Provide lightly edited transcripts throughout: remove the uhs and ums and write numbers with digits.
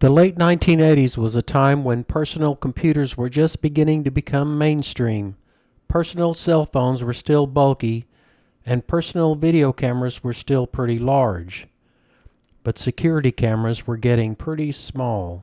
The late 1980s was a time when personal computers were just beginning to become mainstream. Personal cell phones were still bulky, and personal video cameras were still pretty large. But security cameras were getting pretty small.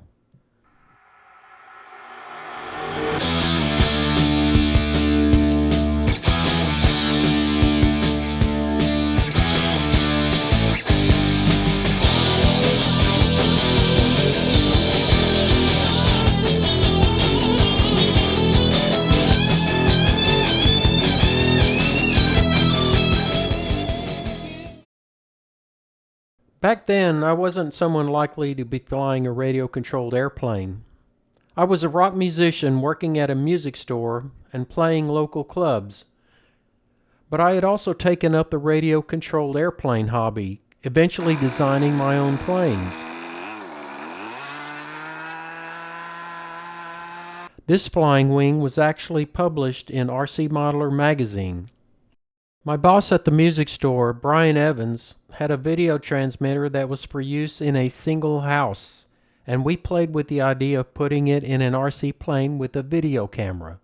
Back then, I wasn't someone likely to be flying a radio-controlled airplane. I was a rock musician working at a music store and playing local clubs. But I had also taken up the radio-controlled airplane hobby, eventually designing my own planes. This flying wing was actually published in RC Modeler magazine. My boss at the music store, Brian Evans, had a video transmitter that was for use in a single house, and we played with the idea of putting it in an RC plane with a video camera.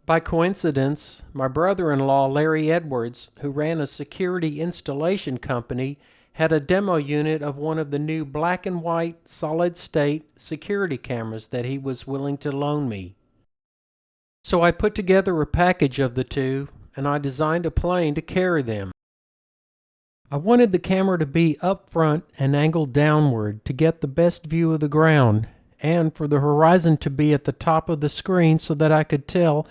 By coincidence, my brother-in-law, Larry Edwards, who ran a security installation company, had a demo unit of one of the new black and white solid-state security cameras that he was willing to loan me. So I put together a package of the two, and I designed a plane to carry them. I wanted the camera to be up front and angled downward to get the best view of the ground, and for the horizon to be at the top of the screen so that I could tell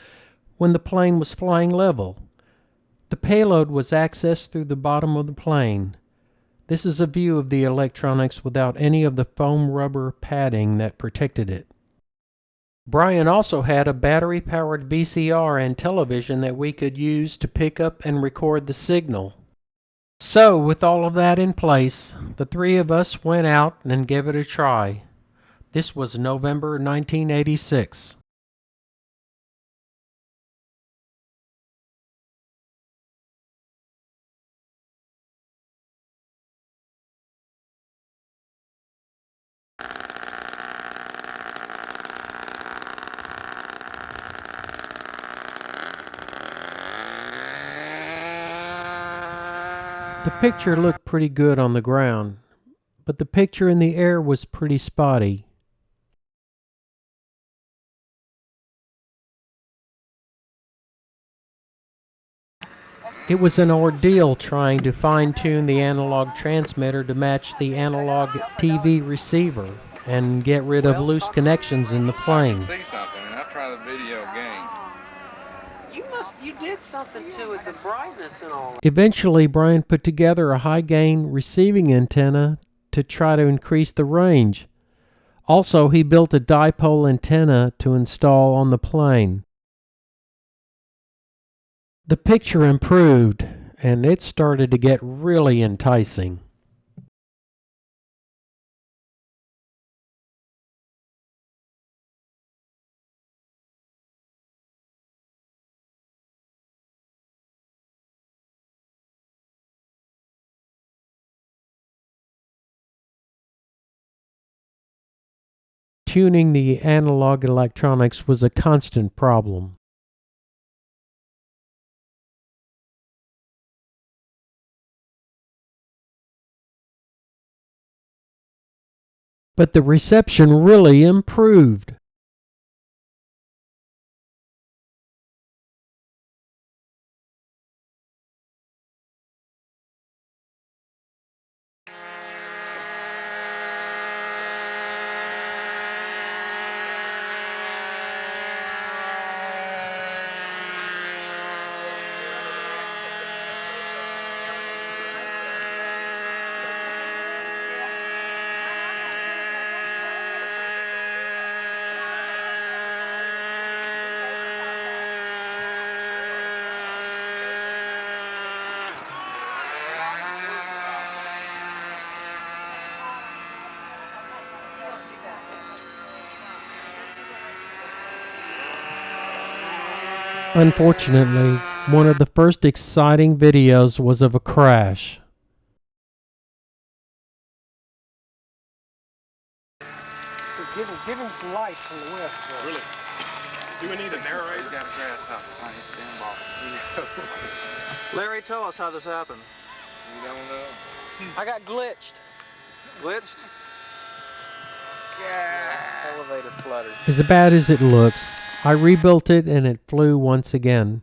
when the plane was flying level. The payload was accessed through the bottom of the plane. This is a view of the electronics without any of the foam rubber padding that protected it. Brian also had a battery-powered VCR and television that we could use to pick up and record the signal. So, with all of that in place, the three of us went out and gave it a try. This was November 1986. The picture looked pretty good on the ground, but the picture in the air was pretty spotty. It was an ordeal trying to fine-tune the analog transmitter to match the analog TV receiver and get rid of loose connections in the plane. See something, and I tried a video game. You did something to it, the brightness and all. Eventually, Brian put together a high-gain receiving antenna to try to increase the range. Also, he built a dipole antenna to install on the plane. The picture improved, and it started to get really enticing. Tuning the analog electronics was a constant problem. But the reception really improved. Unfortunately, one of the first exciting videos was of a crash. Give him some light from the west. Really? Do we need a narrator? You got a grasshopper. I need to stand ball. Larry, tell us how this happened. You don't know? I got glitched. Glitched? Yeah. Elevator fluttered. As bad as it looks, I rebuilt it and it flew once again.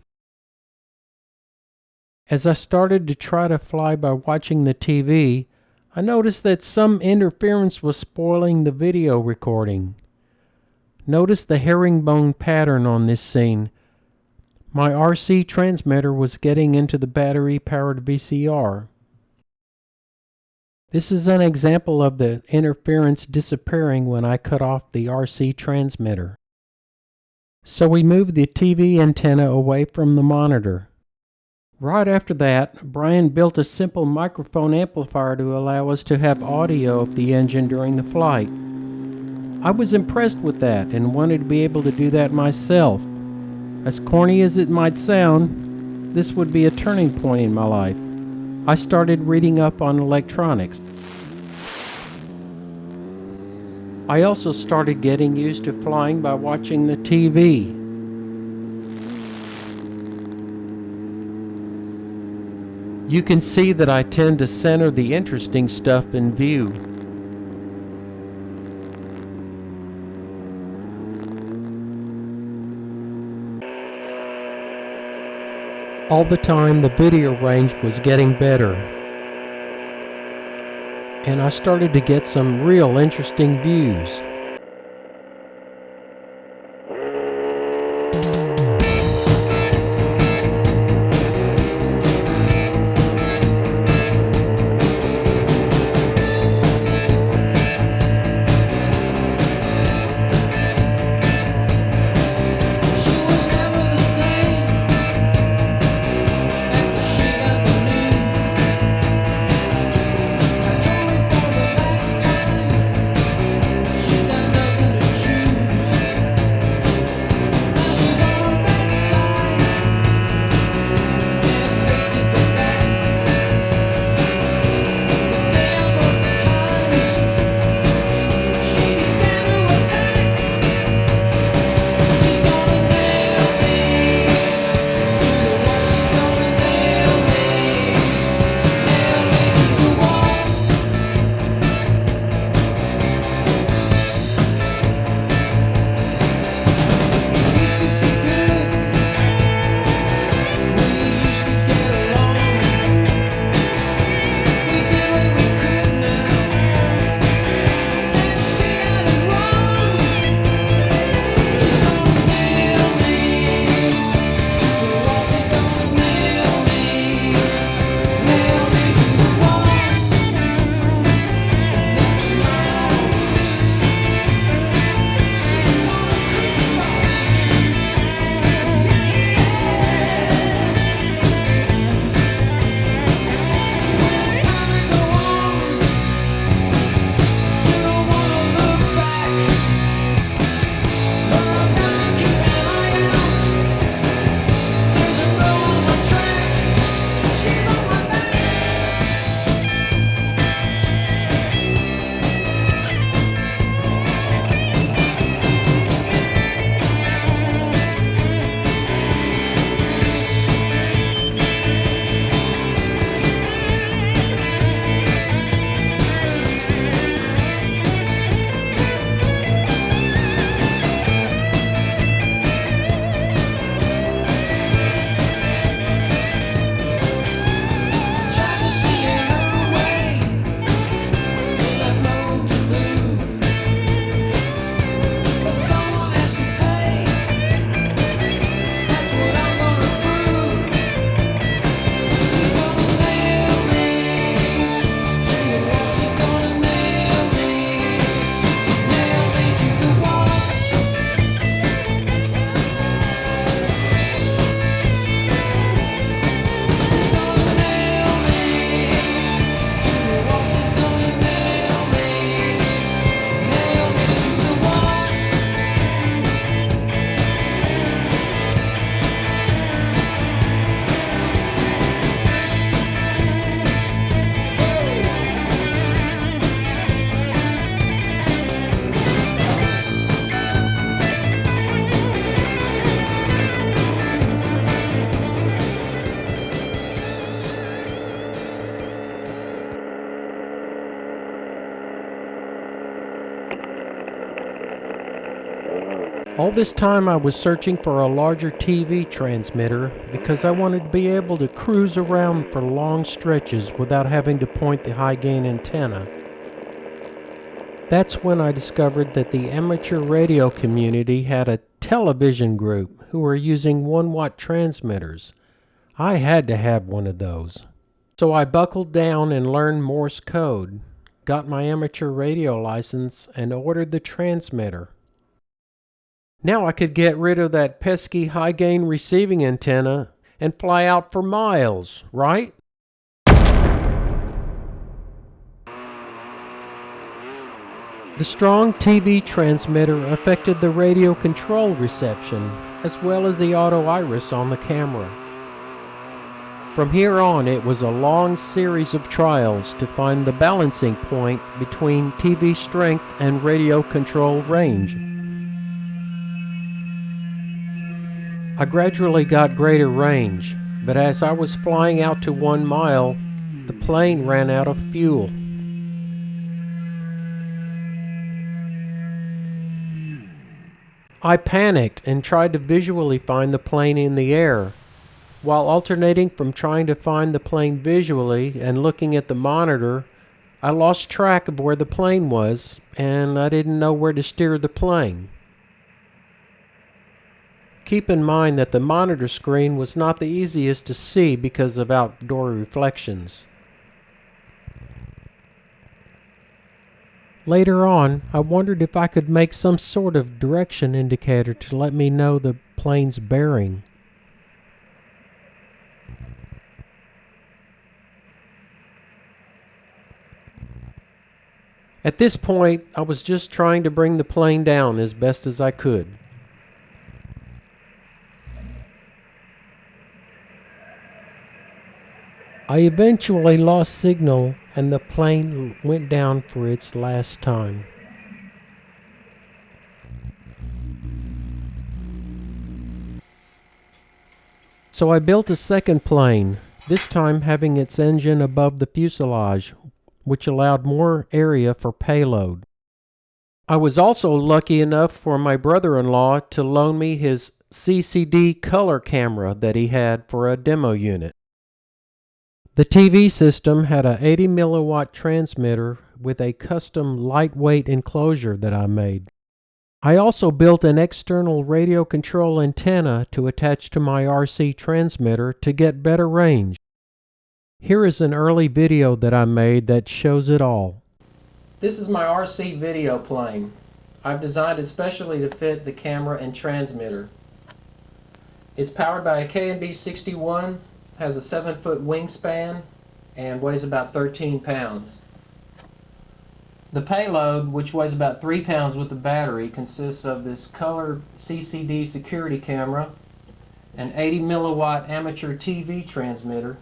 As I started to try to fly by watching the TV, I noticed that some interference was spoiling the video recording. Notice the herringbone pattern on this scene. My RC transmitter was getting into the battery-powered VCR. This is an example of the interference disappearing when I cut off the RC transmitter. So we moved the TV antenna away from the monitor. Right after that, Brian built a simple microphone amplifier to allow us to have audio of the engine during the flight. I was impressed with that and wanted to be able to do that myself. As corny as it might sound, this would be a turning point in my life. I started reading up on electronics. I also started getting used to flying by watching the TV. You can see that I tend to center the interesting stuff in view. All the time the video range was getting better, and I started to get some real interesting views. She's All this time I was searching for a larger TV transmitter because I wanted to be able to cruise around for long stretches without having to point the high gain antenna. That's when I discovered that the amateur radio community had a television group who were using 1-watt transmitters. I had to have one of those. So I buckled down and learned Morse code, got my amateur radio license, and ordered the transmitter. Now I could get rid of that pesky high-gain receiving antenna and fly out for miles, right? The strong TV transmitter affected the radio control reception, as well as the auto iris on the camera. From here on, it was a long series of trials to find the balancing point between TV strength and radio control range. I gradually got greater range, but as I was flying out to 1 mile, the plane ran out of fuel. I panicked and tried to visually find the plane in the air. While alternating from trying to find the plane visually and looking at the monitor, I lost track of where the plane was, and I didn't know where to steer the plane. Keep in mind that the monitor screen was not the easiest to see because of outdoor reflections. Later on, I wondered if I could make some sort of direction indicator to let me know the plane's bearing. At this point, I was just trying to bring the plane down as best as I could. I eventually lost signal and the plane went down for its last time. So I built a second plane, this time having its engine above the fuselage, which allowed more area for payload. I was also lucky enough for my brother-in-law to loan me his CCD color camera that he had for a demo unit. The TV system had a 80 milliwatt transmitter with a custom lightweight enclosure that I made. I also built an external radio control antenna to attach to my RC transmitter to get better range. Here is an early video that I made that shows it all. This is my RC video plane. I've designed it specially to fit the camera and transmitter. It's powered by a K&B 61, has a 7-foot wingspan, and weighs about 13 pounds. The payload, which weighs about 3 pounds with the battery, consists of this color CCD security camera, an 80 milliwatt amateur TV transmitter.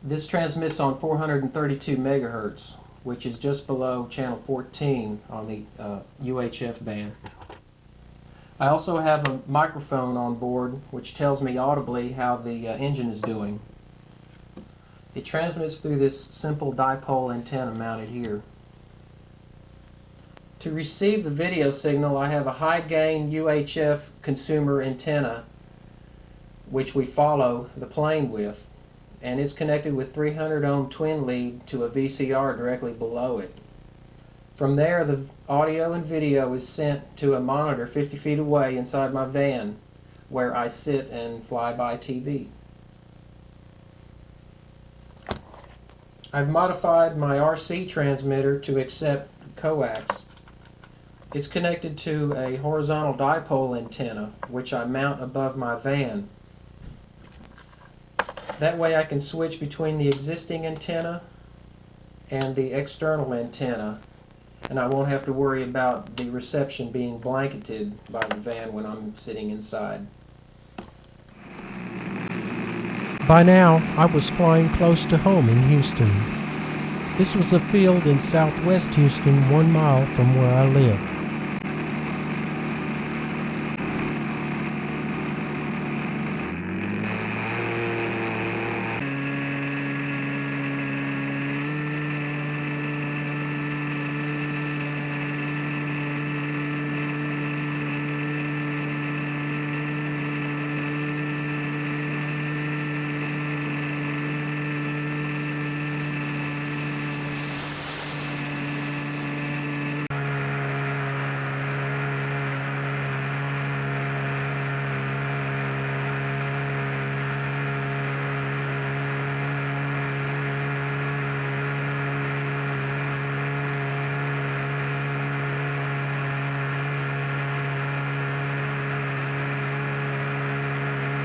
This transmits on 432 megahertz, which is just below channel 14 on the UHF band. I also have a microphone on board which tells me audibly how the engine is doing. It transmits through this simple dipole antenna mounted here. To receive the video signal, I have a high gain UHF consumer antenna which we follow the plane with, and it's connected with 300 ohm twin lead to a VCR directly below it. From there, the audio and video is sent to a monitor 50 feet away inside my van, where I sit and fly by TV. I've modified my RC transmitter to accept coax. It's connected to a horizontal dipole antenna, which I mount above my van. That way I can switch between the existing antenna and the external antenna, and I won't have to worry about the reception being blanketed by the van when I'm sitting inside. By now, I was flying close to home in Houston. This was a field in southwest Houston, 1 mile from where I live.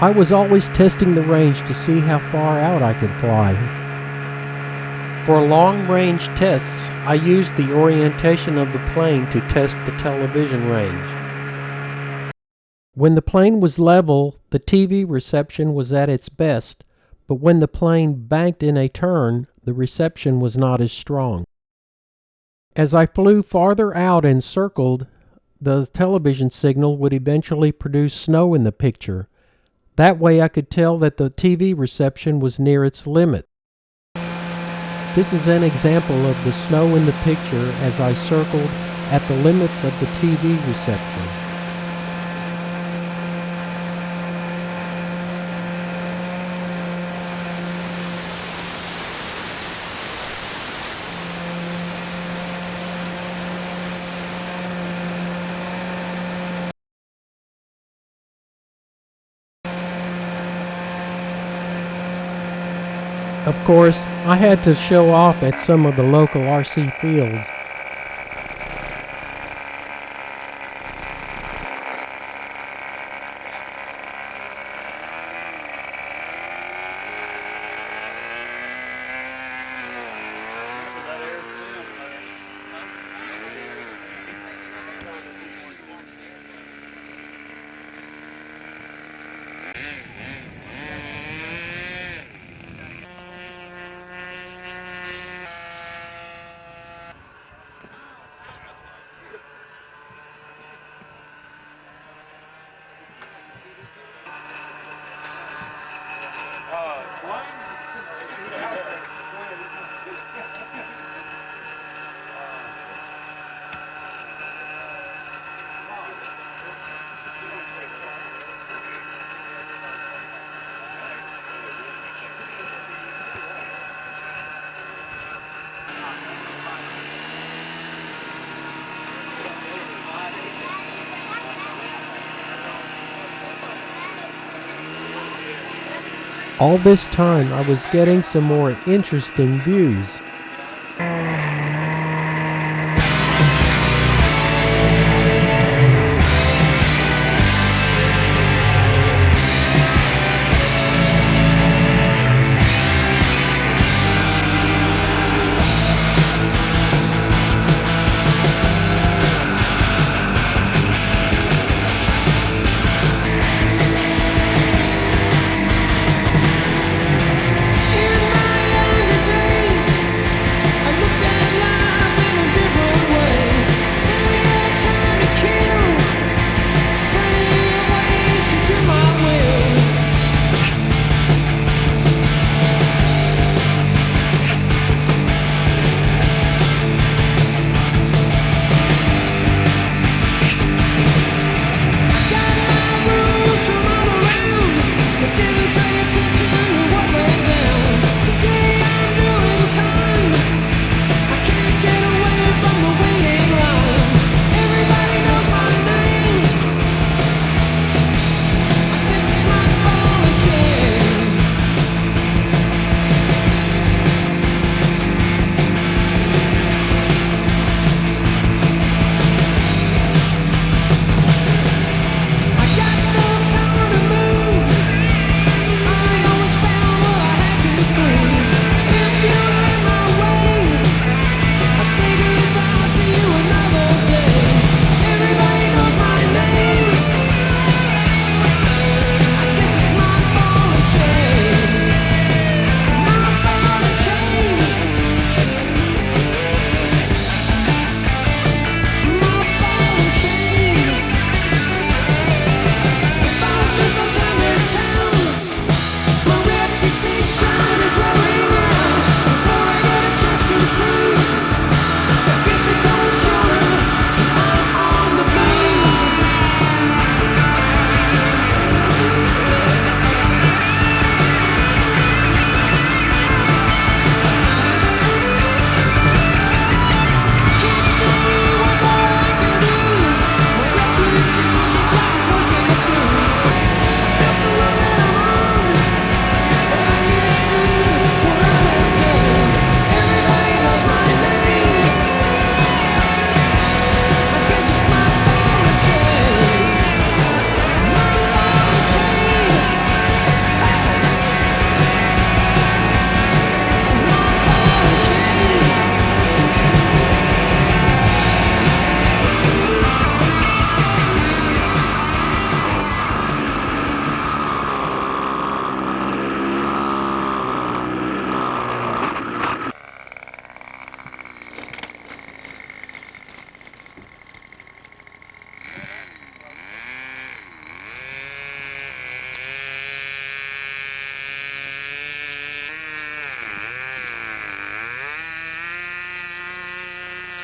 I was always testing the range to see how far out I could fly. For long-range tests, I used the orientation of the plane to test the television range. When the plane was level, the TV reception was at its best, but when the plane banked in a turn, the reception was not as strong. As I flew farther out and circled, the television signal would eventually produce snow in the picture. That way I could tell that the TV reception was near its limit. This is an example of the snow in the picture as I circled at the limits of the TV reception. Of course, I had to show off at some of the local RC fields. All this time I was getting some more interesting views.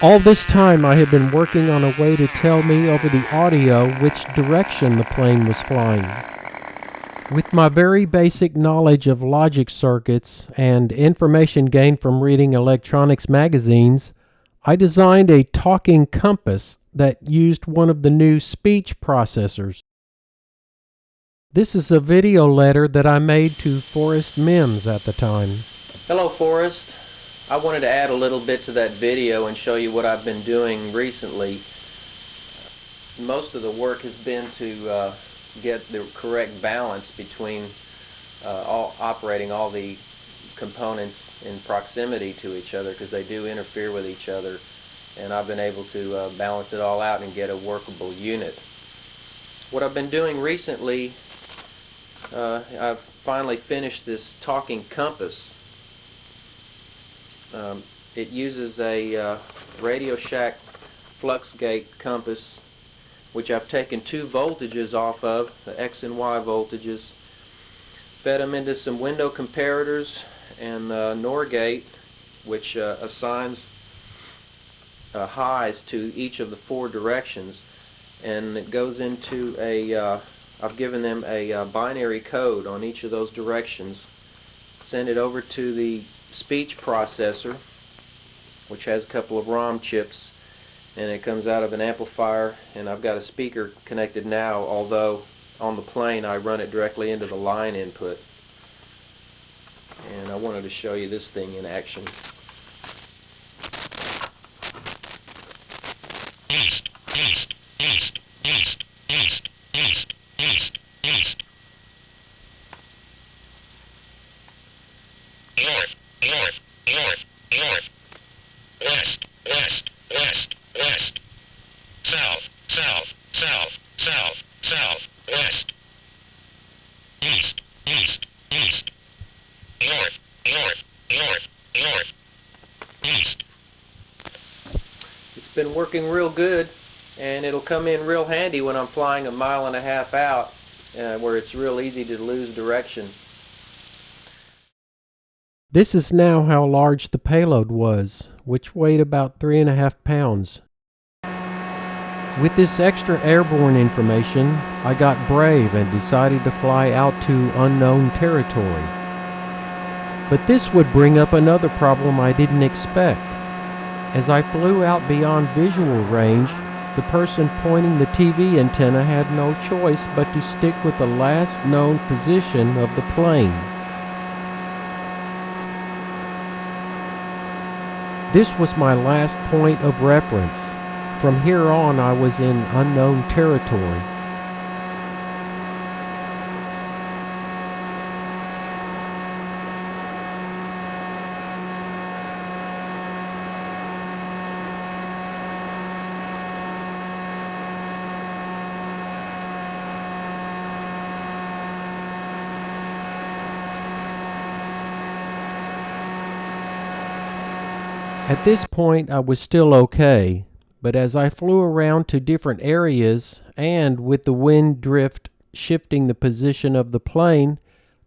All this time I had been working on a way to tell me over the audio which direction the plane was flying. With my very basic knowledge of logic circuits and information gained from reading electronics magazines, I designed a talking compass that used one of the new speech processors. This is a video letter that I made to Forrest Mims at the time. Hello, Forrest. I wanted to add a little bit to that video and show you what I've been doing recently. Most of the work has been to get the correct balance between operating all the components in proximity to each other, because they do interfere with each other, and I've been able to balance it all out and get a workable unit. What I've been doing recently, I've finally finished this talking compass. It uses a Radio Shack flux gate compass, which I've taken two voltages off of, the X and Y voltages, fed them into some window comparators and NOR gate, which assigns highs to each of the four directions, and it goes into a, I've given them a binary code on each of those directions, send it over to the speech processor, which has a couple of ROM chips, and it comes out of an amplifier, and I've got a speaker connected now, although on the plane I run it directly into the line input. And I wanted to show you this thing in action. East, east, east, east, east, east, east, east. North, north, north, north. West, west, west, west. South, south, south, south, south, west. East, east, east. North, north, north, north. East. It's been working real good, and it'll come in real handy when I'm flying 1.5 miles out, where it's real easy to lose direction. This is now how large the payload was, which weighed about 3.5 pounds. With this extra airborne information, I got brave and decided to fly out to unknown territory. But this would bring up another problem I didn't expect. As I flew out beyond visual range, the person pointing the TV antenna had no choice but to stick with the last known position of the plane. This was my last point of reference. From here on, I was in unknown territory. At this point, I was still okay, but as I flew around to different areas, and with the wind drift shifting the position of the plane,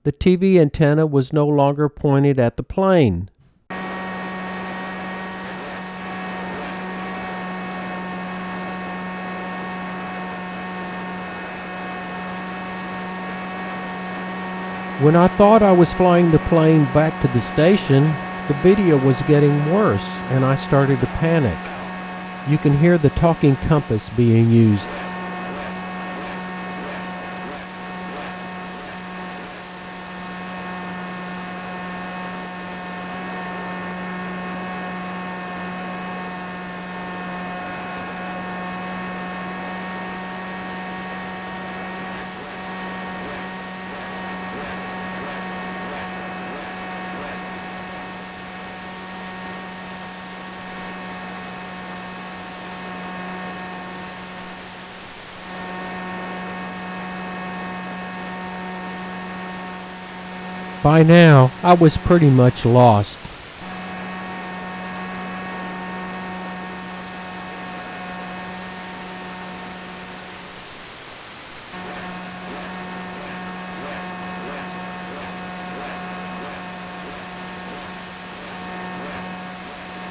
the TV antenna was no longer pointed at the plane. When I thought I was flying the plane back to the station, the video was getting worse, and I started to panic. You can hear the talking compass being used. By now, I was pretty much lost.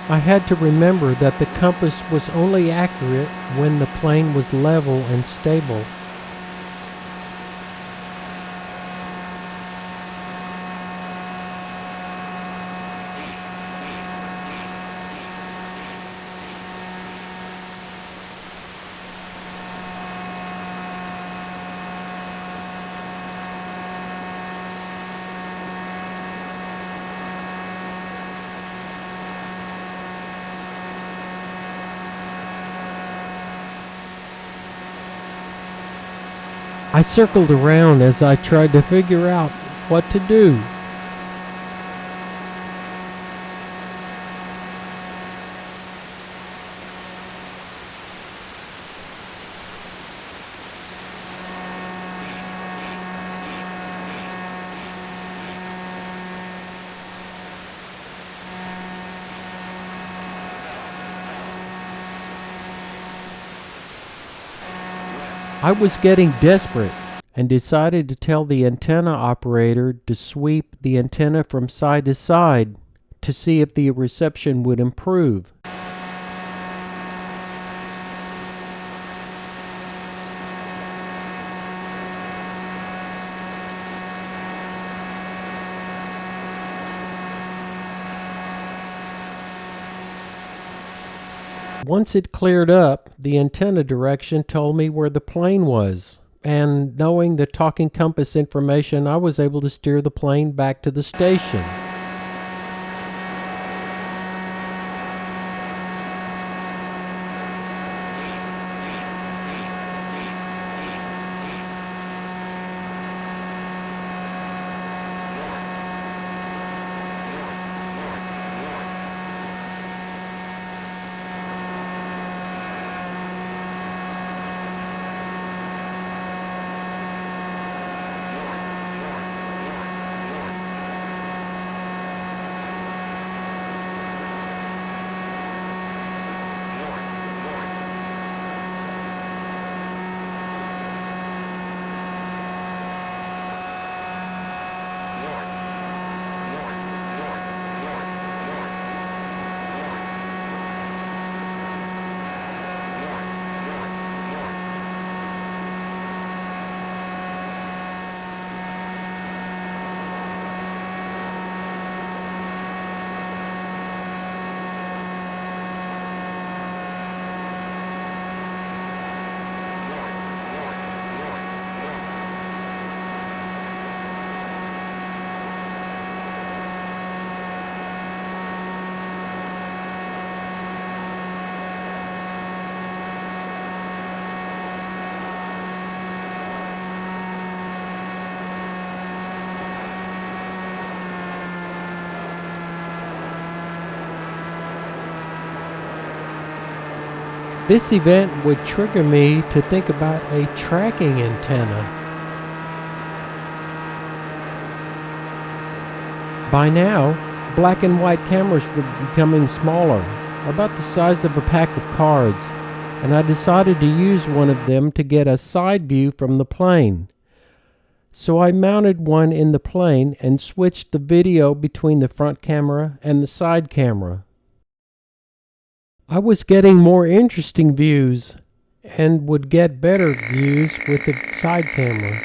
I had to remember that the compass was only accurate when the plane was level and stable. I circled around as I tried to figure out what to do. I was getting desperate and decided to tell the antenna operator to sweep the antenna from side to side to see if the reception would improve. Once it cleared up, the antenna direction told me where the plane was, and knowing the talking compass information, I was able to steer the plane back to the station. This event would trigger me to think about a tracking antenna. By now, black and white cameras were becoming smaller, about the size of a pack of cards, and I decided to use one of them to get a side view from the plane. So I mounted one in the plane and switched the video between the front camera and the side camera. I was getting more interesting views and would get better views with the side camera.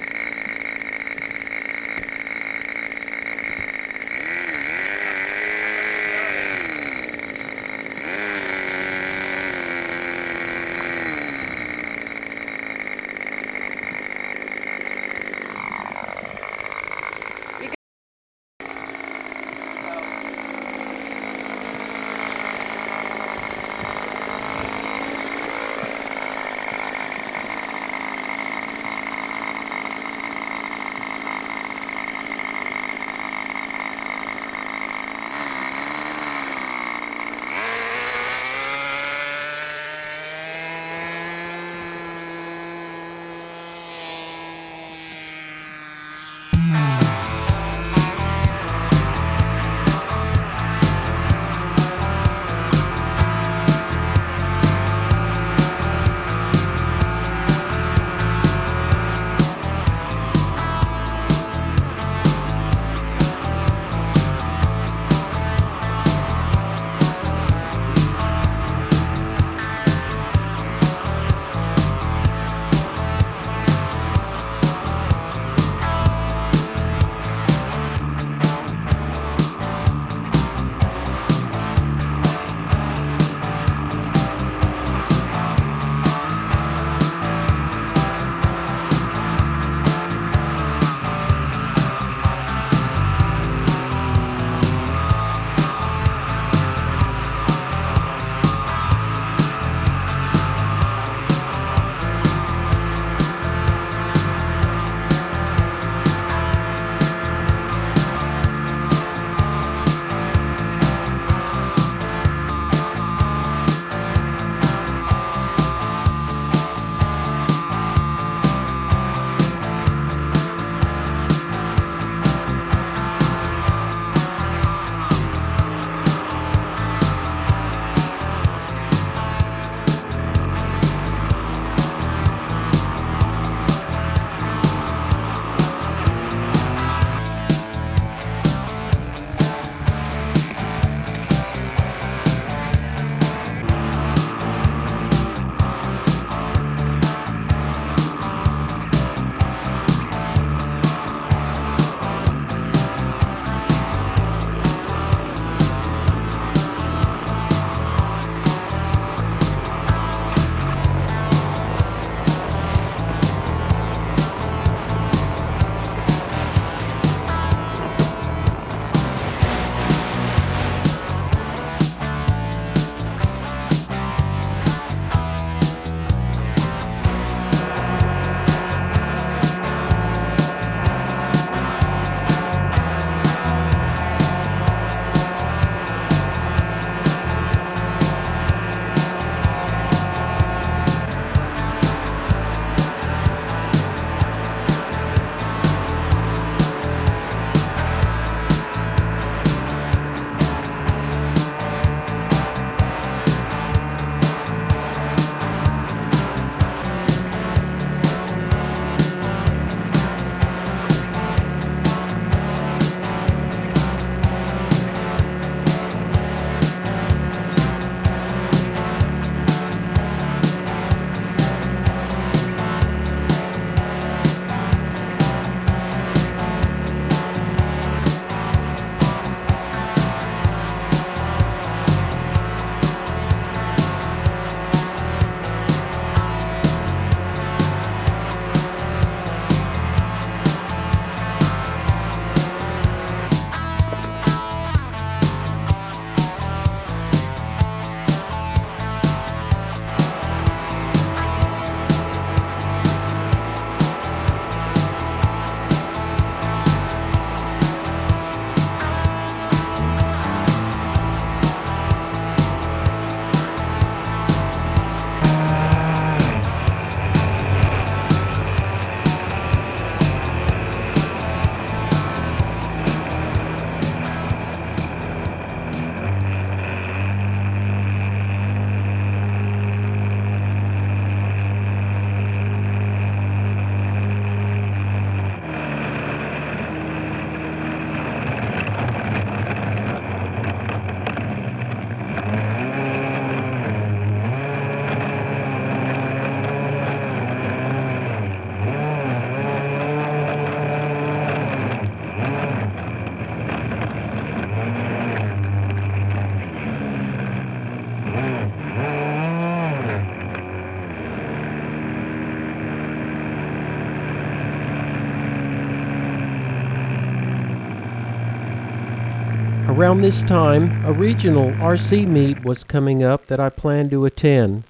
Around this time, a regional RC meet was coming up that I planned to attend,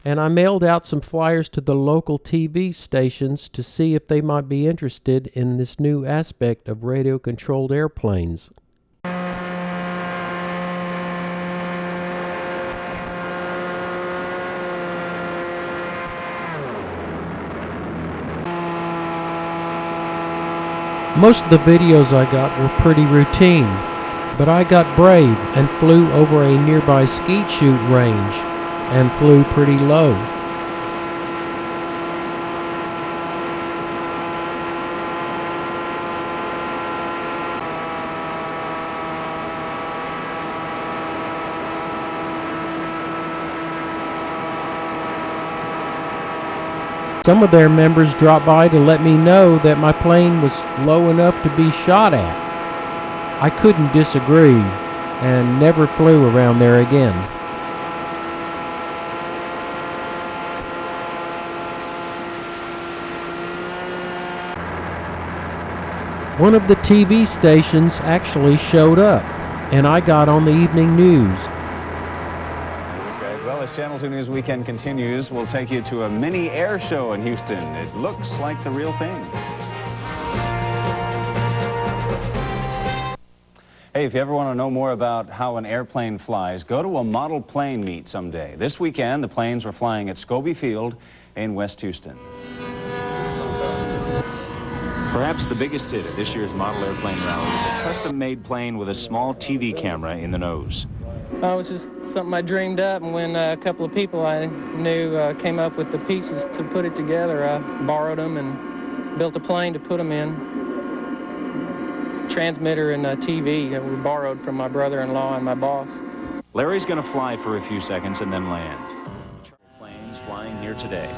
and I mailed out some flyers to the local TV stations to see if they might be interested in this new aspect of radio-controlled airplanes. Most of the videos I got were pretty routine, but I got brave and flew over a nearby skeet shoot range and flew pretty low. Some of their members dropped by to let me know that my plane was low enough to be shot at. I couldn't disagree and never flew around there again. One of the TV stations actually showed up, and I got on the evening news. Well, as Channel 2 News Weekend continues, we'll take you to a mini air show in Houston. It looks like the real thing. Hey, if you ever want to know more about how an airplane flies, go to a model plane meet someday. This weekend, the planes were flying at SCOBIE Field in West Houston. Perhaps the biggest hit of this year's model airplane rally is a custom-made plane with a small TV camera in the nose. It was just something I dreamed up, and when a couple of people I knew came up with the pieces to put it together, I borrowed them and built a plane to put them in. Transmitter and TV we borrowed from my brother-in-law and my boss. Larry's going to fly for a few seconds and then land. Planes flying here today.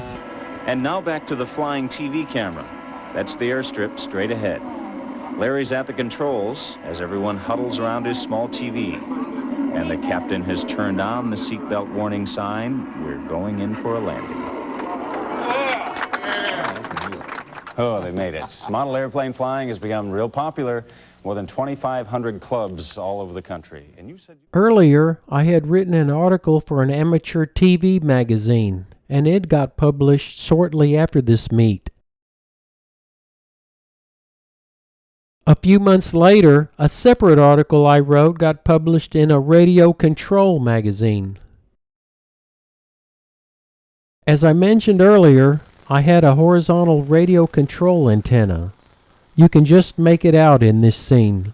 And now back to the flying TV camera. That's the airstrip straight ahead. Larry's at the controls as everyone huddles around his small TV. And the captain has turned on the seatbelt warning sign. We're going in for a landing. Oh, they made it. Model airplane flying has become real popular. More than 2,500 clubs all over the country. And you said Earlier, I had written an article for an amateur TV magazine, and it got published shortly after this meet. A few months later, a separate article I wrote got published in a radio control magazine. As I mentioned earlier, I had a horizontal radio control antenna. You can just make it out in this scene.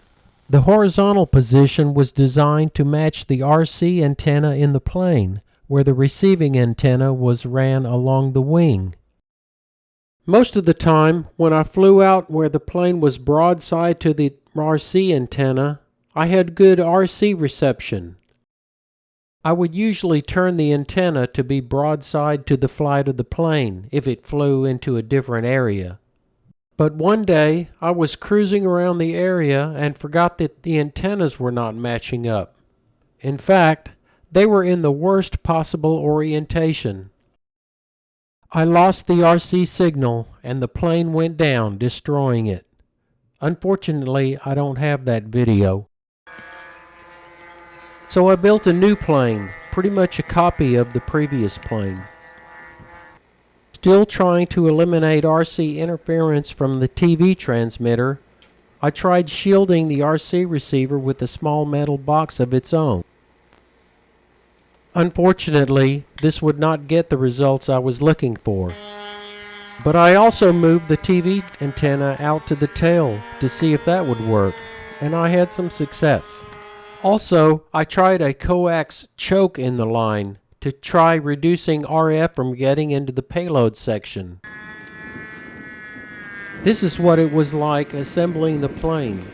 The horizontal position was designed to match the RC antenna in the plane, where the receiving antenna was ran along the wing. Most of the time, when I flew out where the plane was broadside to the RC antenna, I had good RC reception. I would usually turn the antenna to be broadside to the flight of the plane if it flew into a different area. But one day, I was cruising around the area and forgot that the antennas were not matching up. In fact, they were in the worst possible orientation. I lost the RC signal and the plane went down, destroying it. Unfortunately, I don't have that video. So I built a new plane, pretty much a copy of the previous plane. Still trying to eliminate RC interference from the TV transmitter, I tried shielding the RC receiver with a small metal box of its own. Unfortunately, this would not get the results I was looking for. But I also moved the TV antenna out to the tail to see if that would work, and I had some success. Also, I tried a coax choke in the line to try reducing RF from getting into the payload section. This is what it was like assembling the plane.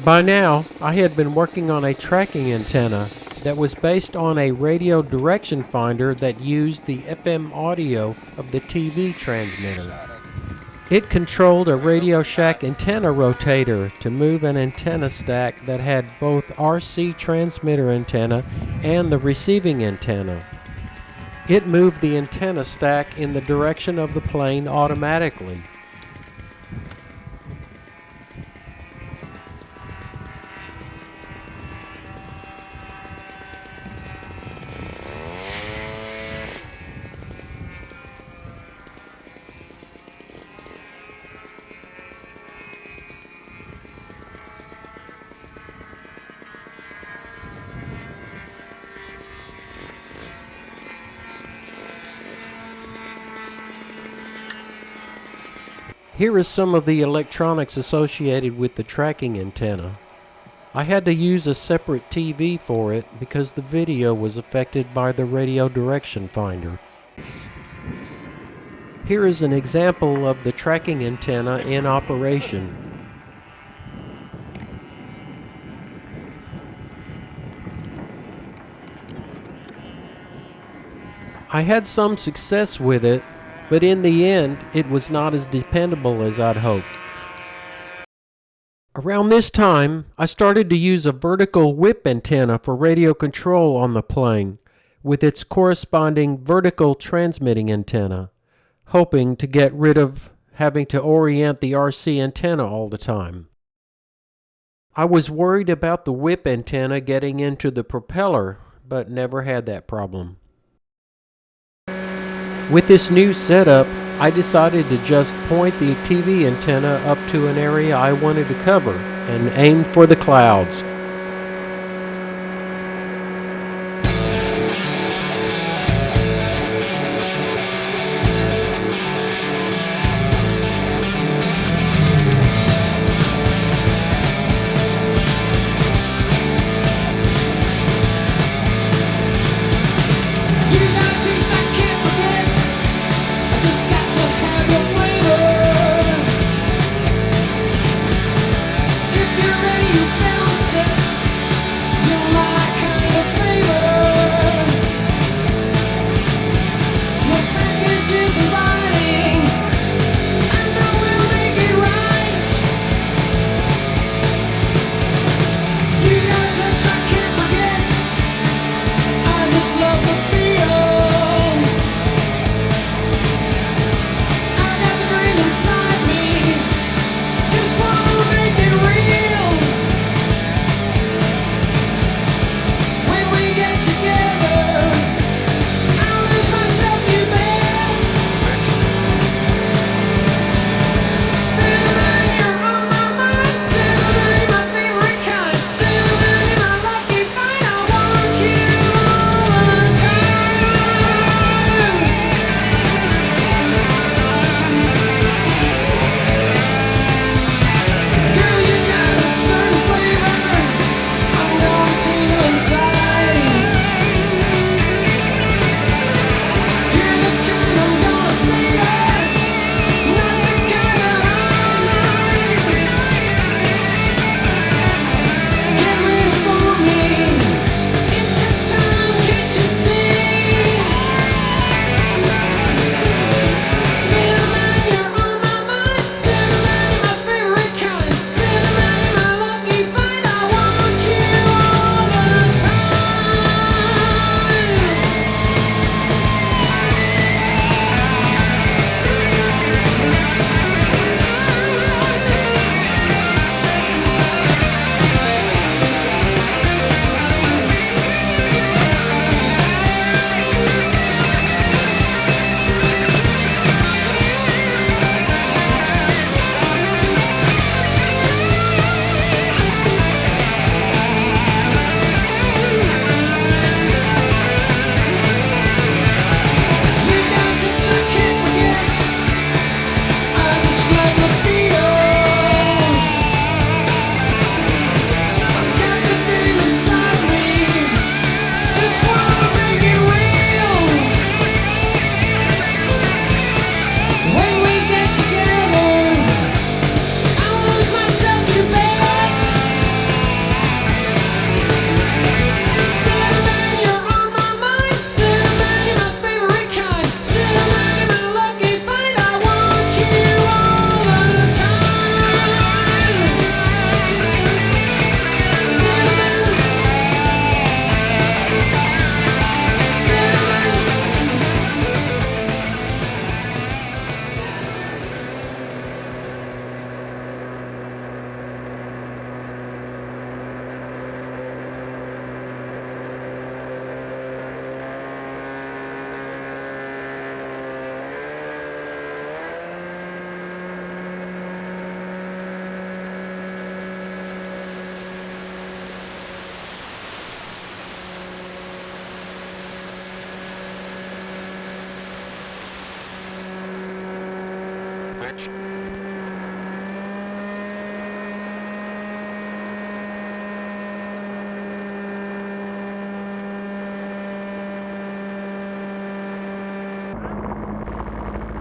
By now, I had been working on a tracking antenna that was based on a radio direction finder that used the FM audio of the TV transmitter. It controlled a Radio Shack antenna rotator to move an antenna stack that had both RC transmitter antenna and the receiving antenna. It moved the antenna stack in the direction of the plane automatically. Here is some of the electronics associated with the tracking antenna. I had to use a separate TV for it because the video was affected by the radio direction finder. Here is an example of the tracking antenna in operation. I had some success with it, but in the end, it was not as dependable as I'd hoped. Around this time, I started to use a vertical whip antenna for radio control on the plane, with its corresponding vertical transmitting antenna, hoping to get rid of having to orient the RC antenna all the time. I was worried about the whip antenna getting into the propeller, but never had that problem. With this new setup, I decided to just point the TV antenna up to an area I wanted to cover and aim for the clouds. If you're ready, you bounce it.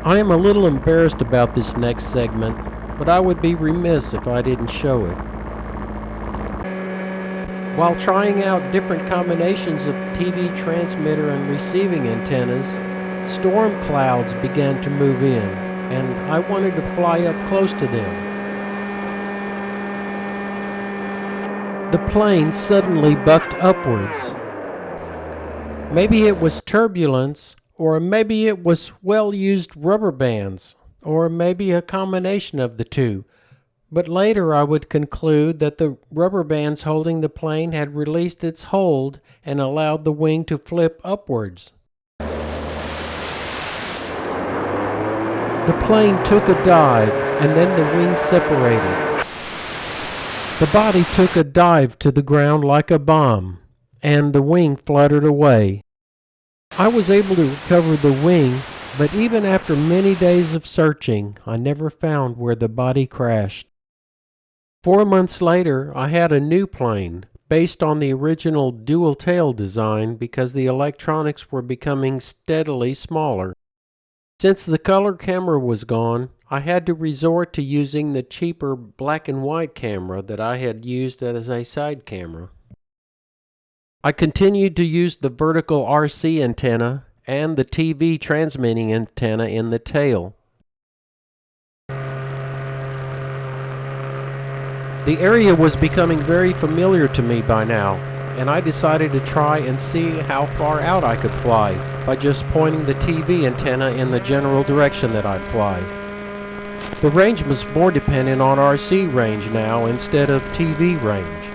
I am a little embarrassed about this next segment, but I would be remiss if I didn't show it. While trying out different combinations of TV transmitter and receiving antennas, storm clouds began to move in, and I wanted to fly up close to them. The plane suddenly bucked upwards. Maybe it was turbulence, or maybe it was well-used rubber bands, or maybe a combination of the two. But later I would conclude that the rubber bands holding the plane had released its hold and allowed the wing to flip upwards. The plane took a dive, and then the wing separated. The body took a dive to the ground like a bomb, and the wing fluttered away. I was able to recover the wing, but even after many days of searching, I never found where the body crashed. 4 months later, I had a new plane, based on the original dual-tail design because the electronics were becoming steadily smaller. Since the color camera was gone, I had to resort to using the cheaper black and white camera that I had used as a side camera. I continued to use the vertical RC antenna and the TV transmitting antenna in the tail. The area was becoming very familiar to me by now, and I decided to try and see how far out I could fly by just pointing the TV antenna in the general direction that I'd fly. The range was more dependent on RC range now instead of TV range.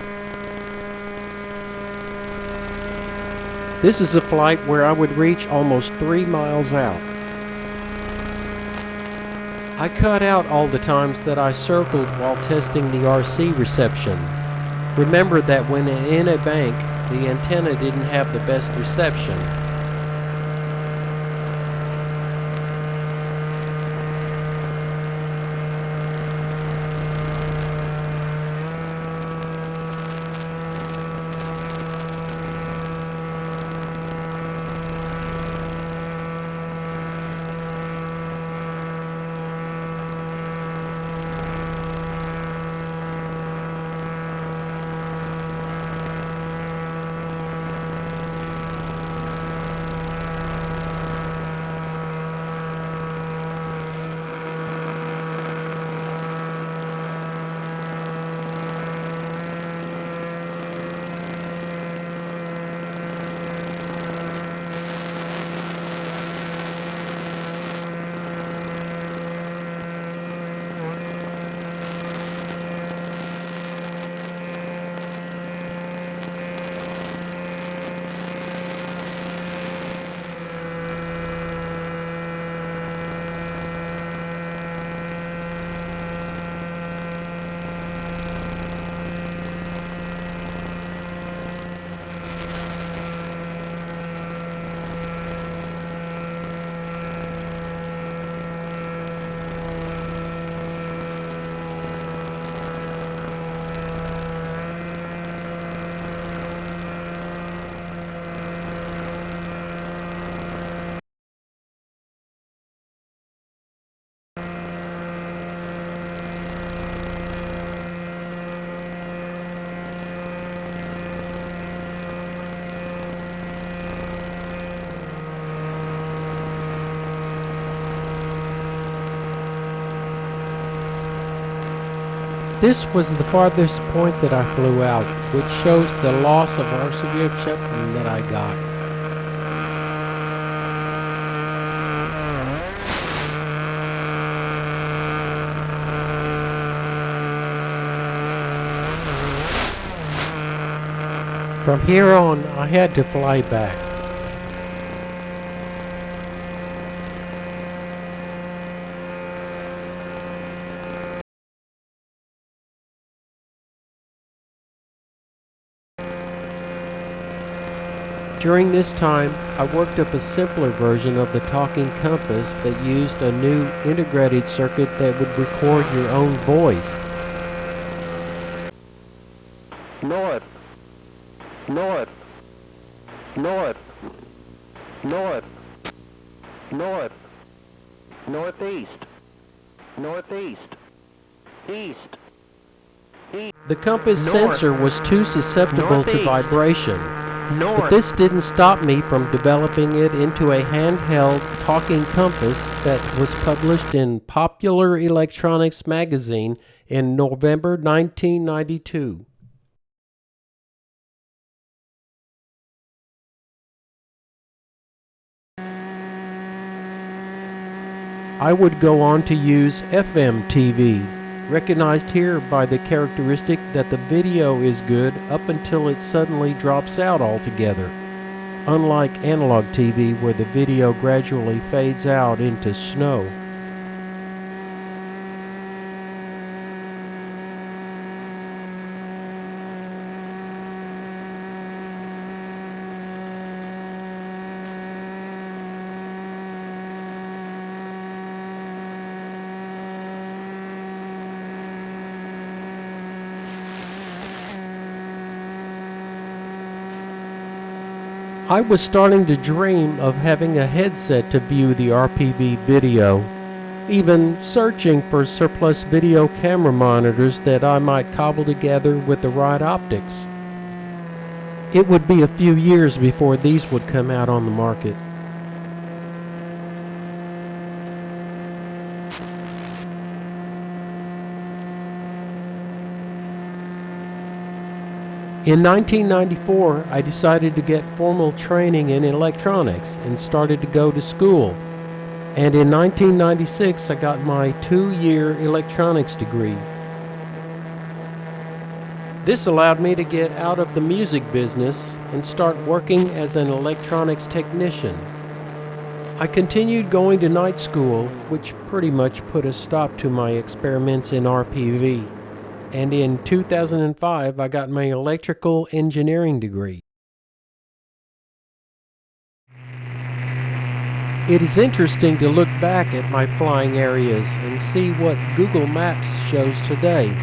This is a flight where I would reach almost 3 miles out. I cut out all the times that I circled while testing the RC reception. Remember that when in a bank, the antenna didn't have the best reception. This was the farthest point that I flew out, which shows the loss of RC reception that I got. From here on, I had to fly back. During this time, I worked up a simpler version of the talking compass that used a new integrated circuit that would record your own voice. North, north, north, north, north, northeast, northeast, east, east. The compass North. sensor was too susceptible to Northeast. vibration, North. but this didn't stop me from developing it into a handheld talking compass that was published in Popular Electronics magazine in November 1992. I would go on to use FM TV, recognized here by the characteristic that the video is good up until it suddenly drops out altogether, unlike analog TV where the video gradually fades out into snow. I was starting to dream of having a headset to view the RPV video, even searching for surplus video camera monitors that I might cobble together with the right optics. It would be a few years before these would come out on the market. In 1994, I decided to get formal training in electronics and started to go to school. And in 1996, I got my 2-year electronics degree. This allowed me to get out of the music business and start working as an electronics technician. I continued going to night school, which pretty much put a stop to my experiments in RPV. And in 2005, I got my electrical engineering degree. It is interesting to look back at my flying areas and see what Google Maps shows today.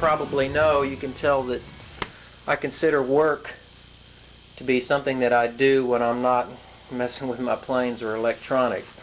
probably know, you can tell that I consider work to be something that I do when I'm not messing with my planes or electronics.